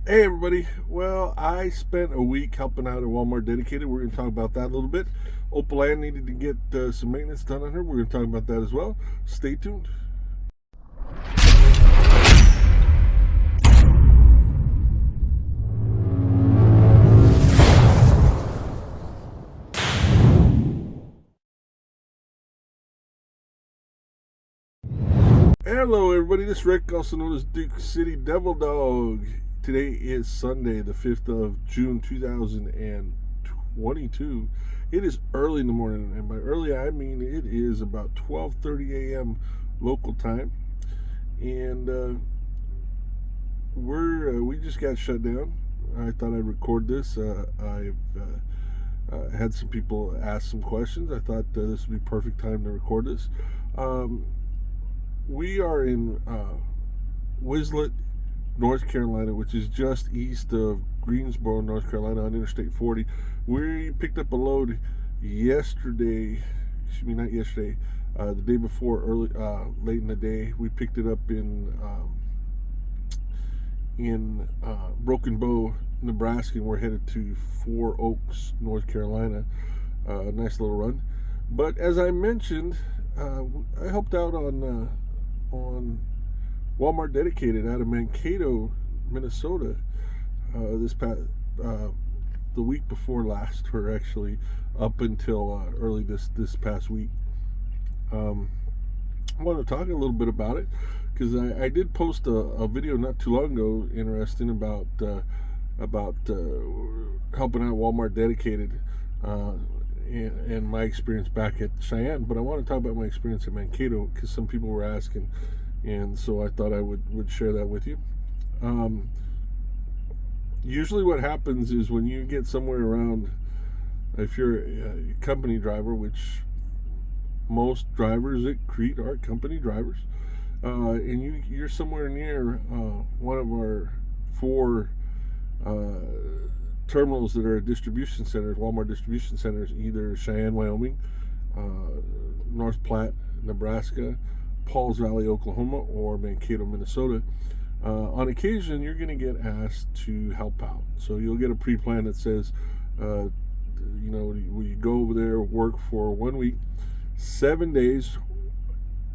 Hey everybody. Well, I spent a week helping out at Walmart Dedicated. We're going to talk about that a little bit. Opal Ann needed to get some maintenance done on her. We're going to talk about that as well. Stay tuned. Hello everybody. This is Rick, also known as Duke City Devil Dog. Today is Sunday, the 5th of June, 2022. It is early in the morning, and by early I mean it is about 12:30 a.m. local time. And we just got shut down. I thought I'd record this. I've had some people ask some questions. I thought this would be perfect time to record this. Um, we are in Wislet, North Carolina, which is just east of Greensboro, North Carolina, on Interstate 40. We picked up a load yesterday. Excuse me, not yesterday. The day before, late in the day, we picked it up in Broken Bow, Nebraska, and we're headed to Four Oaks, North Carolina. Nice little run. But as I mentioned, I helped out on Walmart Dedicated out of Mankato, Minnesota, this past the week before last, or actually up until early this past week. I want to talk a little bit about it because I did post a video not too long ago, interesting about helping out Walmart Dedicated and my experience back at Cheyenne. But I want to talk about my experience at Mankato because some people were asking, and so I thought I would share that with you. Usually, what happens is when you get somewhere around, if you're a company driver, which most drivers at Crete are company drivers, and you're somewhere near one of our four terminals that are distribution centers, Walmart distribution centers, either Cheyenne, Wyoming, North Platte, Nebraska, Pauls Valley, Oklahoma, or Mankato, Minnesota. On occasion, you're going to get asked to help out. So you'll get a pre-plan that says, will you go over there, work for 1 week, 7 days,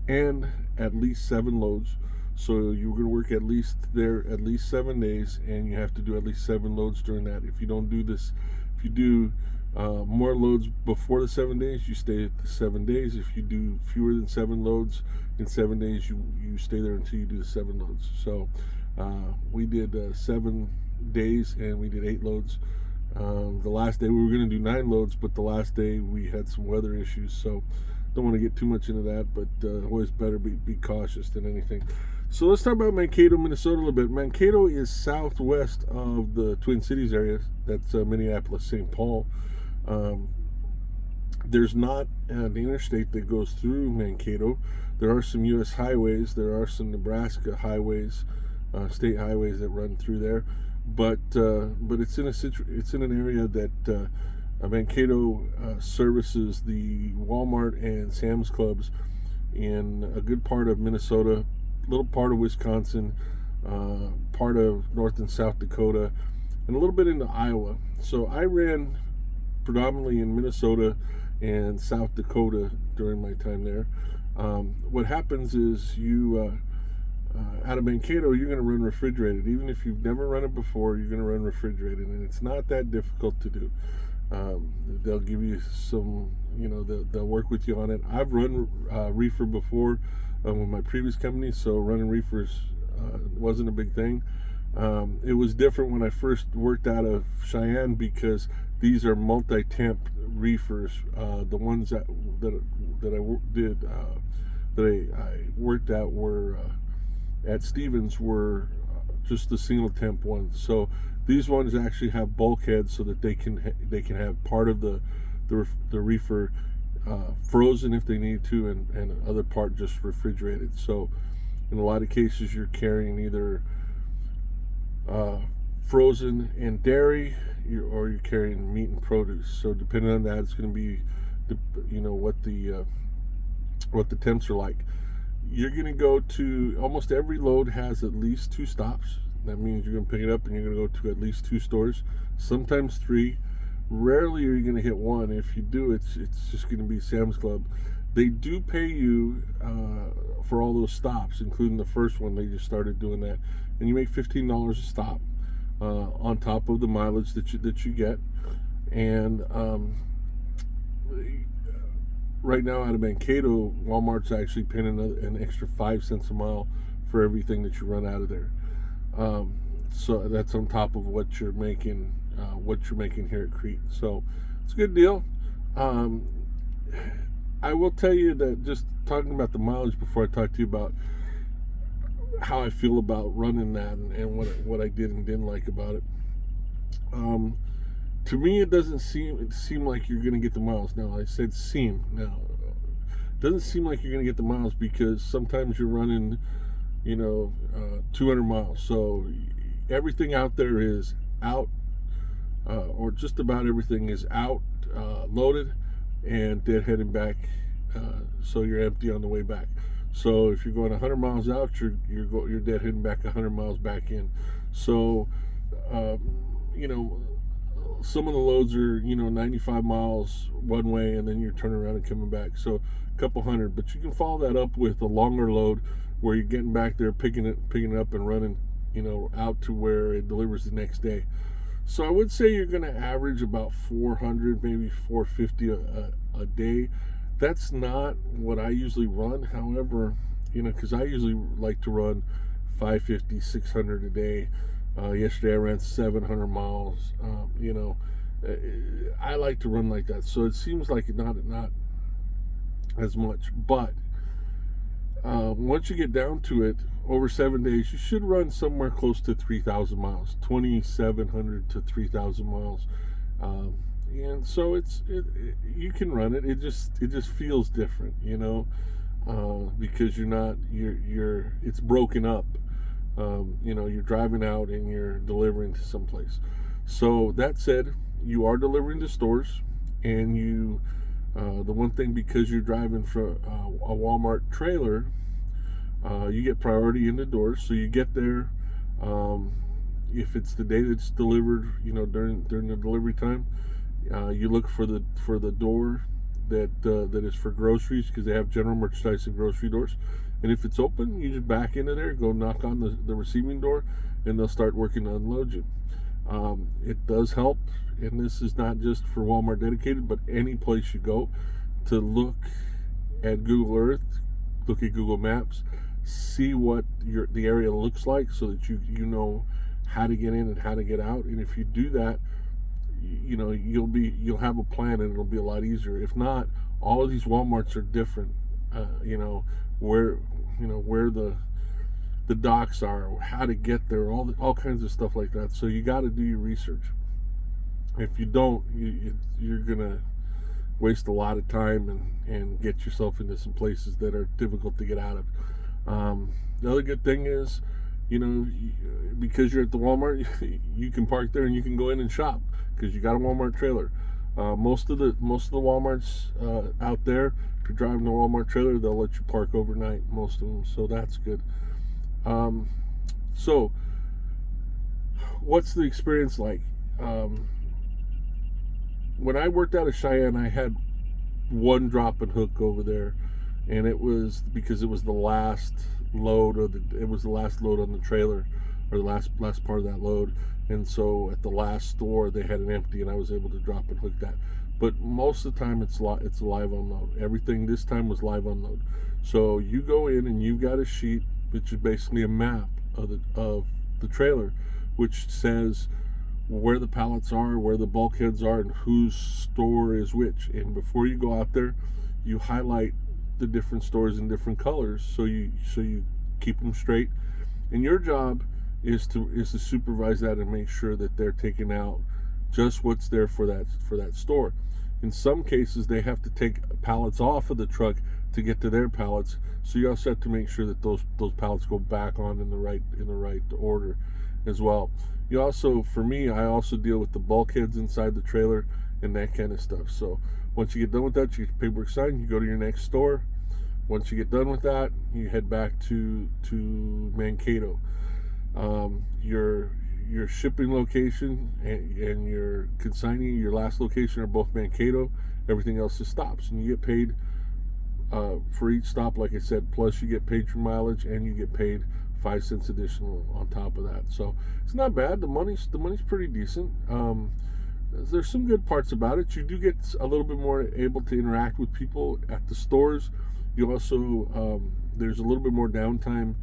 and at least 7 loads. So you're going to work at least 7 days, and you have to do at least 7 loads during that. If you don't do this, if you do more loads before the 7 days, you stay at the 7 days. If you do fewer than 7 loads in 7 days, you stay there until you do the 7 loads. So we did 7 days, and we did 8 loads. The last day we were going to do 9 loads, but the last day we had some weather issues, so don't want to get too much into that, but always better be cautious than anything. So let's talk about Mankato, Minnesota a little bit. Mankato is southwest of the Twin Cities area. That's Minneapolis, St. Paul. There's not an interstate that goes through Mankato. There are some U.S. highways. There are some Nebraska highways, state highways that run through there. But it's in an area that Mankato services the Walmart and Sam's Clubs in a good part of Minnesota, little part of Wisconsin, part of North and South Dakota, and a little bit into Iowa. So I ran predominantly in Minnesota and South Dakota during my time there. What happens is you out of Mankato, you're going to run refrigerated. Even if you've never run it before, you're going to run refrigerated, and it's not that difficult to do. They'll give you some, they'll work with you on it. I've run reefer before with my previous company, so running reefers wasn't a big thing. It was different when I first worked out of Cheyenne because these are multi-temp reefers. The ones that I worked out were at Stevens were just the single temp ones. So these ones actually have bulkheads so that they can have part of the reefer frozen if they need to, and other part just refrigerated. So in a lot of cases you're carrying either frozen and dairy, or you're carrying meat and produce. So depending on that, it's going to be what the temps are like. You're going to go to almost every load has at least 2 stops. That means you're going to pick it up and you're going to go to at least 2 stores, sometimes 3. Rarely are you going to hit 1. If you do, it's just going to be Sam's Club. They do pay you for all those stops, including the first one. They just started doing that, and you make $15 a stop on top of the mileage that you get. And right now out of Mankato, Walmart's actually paying an extra 5 cents a mile for everything that you run out of there. So that's on top of what you're making here at Crete. So it's a good deal. I will tell you that, just talking about the mileage before I talk to you about how I feel about running that and what I did and didn't like about it. To me, it doesn't seem like you're going to get the miles. Now, I said seem. Now, it doesn't seem like you're going to get the miles because sometimes you're running, 200 miles. So everything out there is out, or just about everything is out, loaded, and deadheading back. So you're empty on the way back. So if you're going 100 miles out, you're deadheading back 100 miles back in. So, some of the loads are 95 miles one way, and then you're turning around and coming back, so a couple hundred. But you can follow that up with a longer load where you're getting back there, picking it up and running out to where it delivers the next day. So I would say you're going to average about 400, maybe 450 a day. That's not what I usually run. However, because I usually like to run 550, 600 a day. Yesterday I ran 700 miles. I like to run like that. So it seems like not as much. But once you get down to it, over 7 days, you should run somewhere close to 3,000 miles, 2,700 to 3,000 miles. And so you can run it. It just feels different, because it's broken up. You're driving out and you're delivering to someplace. So that said, you are delivering to stores, and the one thing, because you're driving for a Walmart trailer, you get priority in the doors. So you get there, if it's the day that's delivered, during the delivery time, you look for the door that is for groceries, because they have general merchandise and grocery doors. And if it's open, you just back into there, go knock on the receiving door, and they'll start working to unload you. It does help, and this is not just for Walmart dedicated, but any place you go, to look at Google Earth, look at Google Maps, see what the area looks like, so that you know how to get in and how to get out. And if you do that, you'll have a plan, and it'll be a lot easier. If not, all of these Walmarts are different. Where the docks are, how to get there, all kinds of stuff like that. So you got to do your research. If you don't, you're gonna waste a lot of time and get yourself into some places that are difficult to get out of. The other good thing is, because you're at the Walmart, you can park there and you can go in and shop, because you got a Walmart trailer. Most of the Walmarts out there, if you're driving a Walmart trailer, they'll let you park overnight, most of them, so that's good. So what's the experience like? When I worked out of Cheyenne, I had one drop and hook over there, and it was because it was the last load on the trailer, or the last part of that load. And so at the last store, they had an empty, and I was able to drop and hook that. But most of the time, it's a live unload. Everything this time was live unload. So you go in and you've got a sheet, which is basically a map of the trailer, which says where the pallets are, where the bulkheads are, and whose store is which. And before you go out there, you highlight the different stores in different colors, so you keep them straight. And your job is to supervise that and make sure that they're taking out just what's there for that store. In some cases, they have to take pallets off of the truck to get to their pallets, so you also have to make sure that those pallets go back on in the right order as well. You also, for me, I also deal with the bulkheads inside the trailer and that kind of stuff. So once you get done with that, you get the paperwork signed, you go to your next store. Once you get done with that, you head back to Mankato. Your shipping location and your consignee, your last location are both Mankato. Everything else is stops, and you get paid for each stop, like I said. Plus, you get paid for mileage, and you get paid 5 cents additional on top of that. So it's not bad. The money's pretty decent. There's some good parts about it. You do get a little bit more able to interact with people at the stores. You also there's a little bit more downtime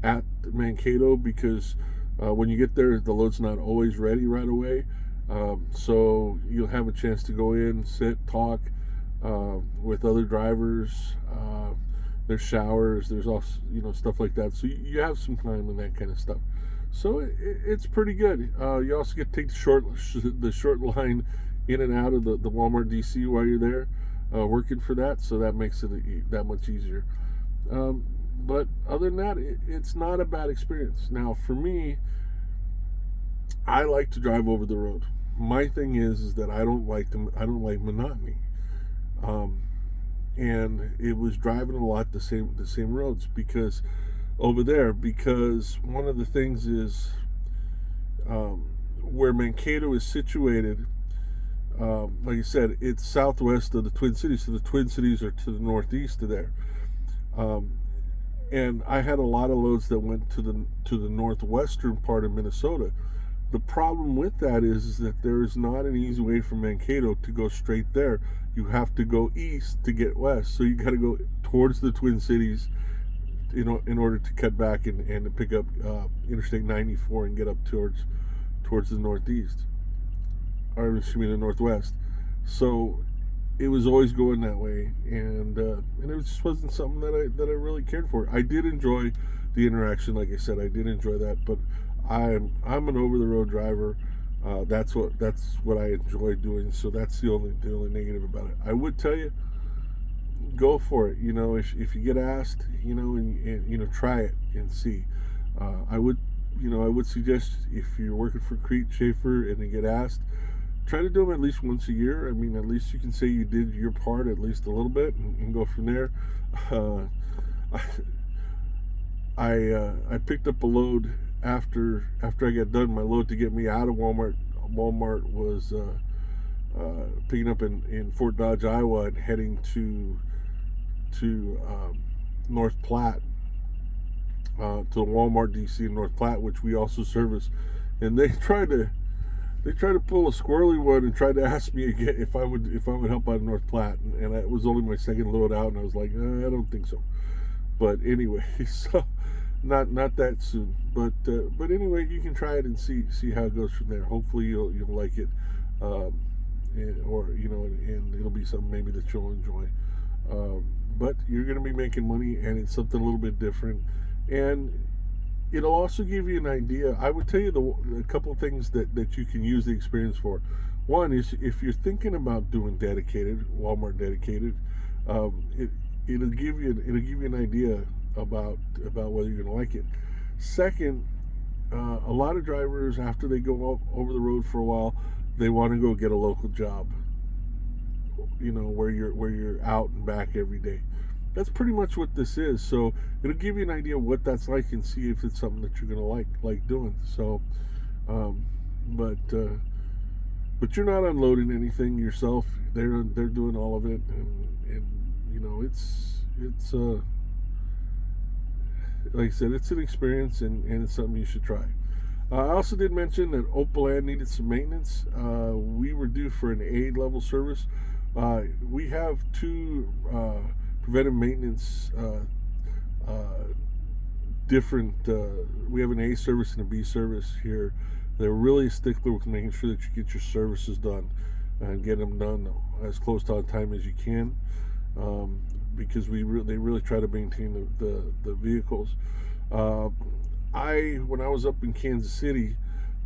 at Mankato because when you get there, the load's not always ready right away. So you'll have a chance to go in, sit, talk with other drivers. There's showers. There's also stuff like that. So you have some time and that kind of stuff. So it's pretty good. You also get to take the short line in and out of the Walmart DC while you're there working for that. So that makes it that much easier. But other than that, it's not a bad experience. Now, for me, I like to drive over the road. My thing is that I don't like monotony. And it was driving a lot the same roads because one of the things is where Mankato is situated. Like I said, it's southwest of the Twin Cities, so the Twin Cities are to the northeast of there. And I had a lot of loads that went to the northwestern part of Minnesota. The problem with that is that there is not an easy way from Mankato to go straight there. You have to go east to get west. So you got to go towards the Twin Cities, in order to cut back and to pick up Interstate 94 and get up towards the northeast, or excuse me, the northwest. So it was always going that way, and it just wasn't something that I really cared for. I did enjoy the interaction, like I said, I did enjoy that, but I'm an over the road driver. That's what I enjoy doing. So that's the only negative about it. I would tell you, go for it. If you get asked, and try it and see. I would suggest, if you're working for Crete, Shaffer, and you get asked, try to do them at least once a year. I mean, at least you can say you did your part at least a little bit, and go from there. I picked up a load after I got done my load to get me out of Walmart. Walmart was picking up in Fort Dodge, Iowa, and heading to North Platte, to the Walmart DC in North Platte, which we also service. And they tried to pull a squirrely one and tried to ask me again if I would help out in North Platte, and it was only my second load out, and I was like, I don't think so. But anyway, so not that soon. But anyway, you can try it and see how it goes from there. Hopefully you'll like it, and it'll be something maybe that you'll enjoy. But you're going to be making money, and it's something a little bit different, and it'll also give you an idea. I would tell you a couple of things that you can use the experience for. One is, if you're thinking about doing Walmart dedicated, it'll give you an idea about whether you're going to like it. Second, a lot of drivers, after they go over the road for a while, they want to go get a local job, where you're out and back every day. That's pretty much what this is. So it'll give you an idea of what that's like, and see if it's something that you're going to like doing. So but you're not unloading anything yourself. They're doing all of it, and it's like I said, it's an experience, and it's something you should try. I also did mention that Opal Ann needed some maintenance. We were due for an A level service. We have two preventive maintenance different. We have an A service and a B service here. They're really a stickler with making sure that you get your services done and get them done as close to on time as you can, because they really try to maintain the vehicles. When I was up in Kansas City,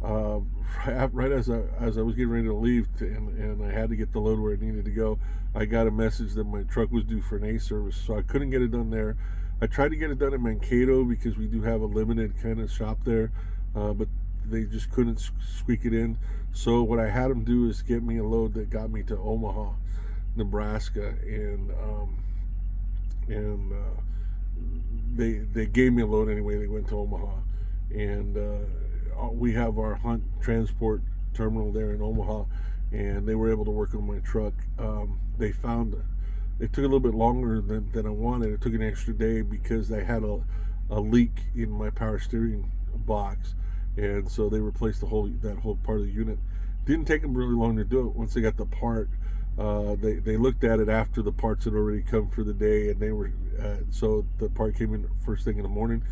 right as I was getting ready to leave, and I had to get the load where it needed to go, I got a message that my truck was due for an A service, so I couldn't get it done there. I tried to get it done in Mankato because we do have a limited kind of shop there, but they just couldn't squeak it in. So what I had them do is get me a load that got me to Omaha, Nebraska, and they gave me a load anyway. They went to Omaha, and we have our hunt transport terminal there in Omaha, and they were able to work on my truck. They found it took a little bit longer than I wanted. It took an extra day because I had a leak in my power steering box, and so they replaced that whole part of the unit. Didn't take them really long to do it. Once they got the part, they looked at it after the parts had already come for the day, and they were so the part came in first thing in the morning.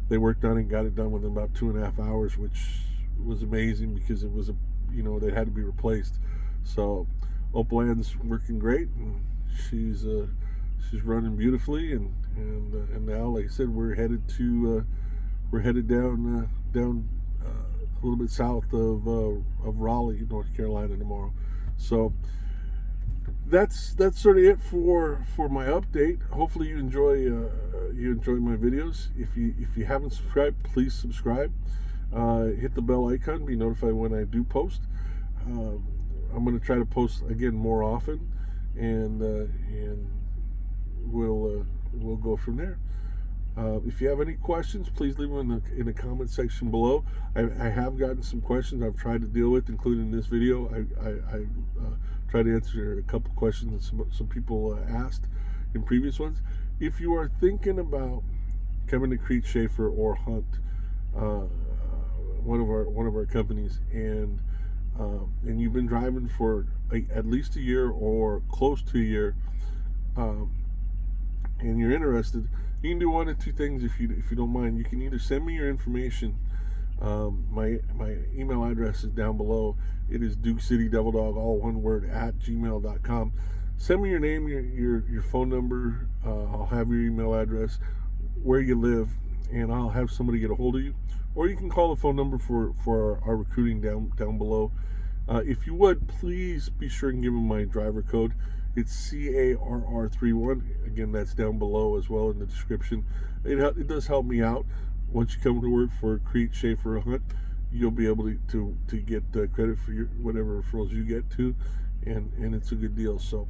They worked on it and got it done within about 2.5 hours, which was amazing because it was they had to be replaced. So Opal Ann's working great, and she's running beautifully, and now, like I said, we're headed down a little bit south of Raleigh, North Carolina tomorrow. So that's sort of it for my update. Hopefully you enjoy my videos. If you haven't subscribed, please subscribe. Hit the bell icon, be notified when I do post. I'm going to try to post again more often, and we'll go from there. If you have any questions, please leave them in the comment section below. I have gotten some questions I've tried to deal with, including this video. I tried to answer a couple questions that some people asked in previous ones. If you are thinking about coming to Crete, Shaffer, or Hunt, one of our companies, and you've been driving for at least a year or close to a year, and you're interested, you can do one of two things if you don't mind. You can either send me your information. My email address is down below. It is DukeCityDevilDog, all one word, @gmail.com. Send me your name, your phone number. I'll have your email address, where you live, and I'll have somebody get a hold of you. Or you can call the phone number for our recruiting down below. If you would, please be sure and give them my driver code. It's CARR31. Again, that's down below as well in the description. It does help me out. Once you come to work for Crete, Shaffer, or Hunt, you'll be able to get credit for whatever referrals you get too, and it's a good deal. So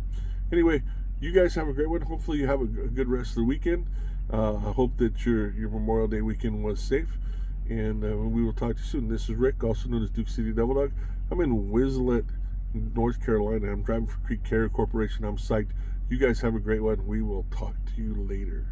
anyway, you guys have a great one. Hopefully you have a good rest of the weekend. I hope that your Memorial Day weekend was safe, and we will talk to you soon. This is Rick, also known as Duke City Devil Dog. I'm in Whistlet, North Carolina. I'm driving for Crete Carrier Corporation. I'm psyched. You guys have a great one. We will talk to you later.